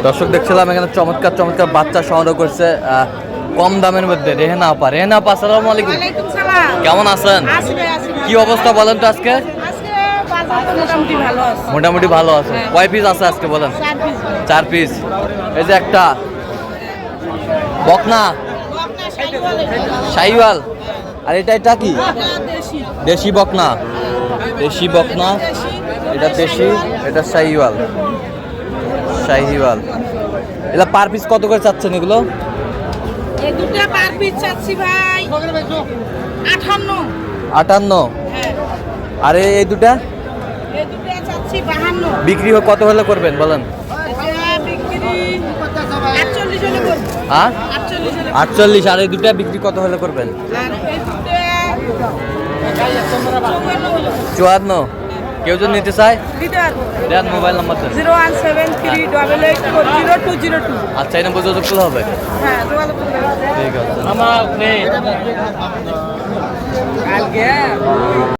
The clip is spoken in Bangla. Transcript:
দর্শক দেখছিলাম এখানে চমৎকার চমৎকার বাচ্চা সংগ্রহ করছে কম দামের মধ্যে। রেহেনা আপা আসসালামু আলাইকুম, কেমন আছেন? কি অবস্থা বলেন তো আজকে? মোটামুটি ভালো আছে। কয় পিস আছে আজকে বলেন? 4 পিস। এই যে একটা বকনা শাহিওয়াল, আর এটা কি? দেশি বকনা। এটা দেশি, এটা শাহিওয়াল। এটা পার পিস কত করে চাচ্ছেন এগুলো? এই দুটো পার পিস চাচ্ছি ভাই 58। 58। হ্যাঁ। আর এই দুটা? এই দুটো চাচ্ছি 52। বিক্রি কত হলে করবেন বলেন? এটা বিক্রি 48 হলে করব। হ্যাঁ 48 হলে। 48। আর এই দুটা বিক্রি কত হলে করবেন? আর এই দুটো 54। কেউ যদি নিতে চায় লিটার দেন মোবাইল নাম্বার দেন। 01738880202। আচ্ছা, এই নম্বর যোগাযোগ করলে হবে? হ্যাঁ যোগাযোগ করতে হবে। ঠিক আছে।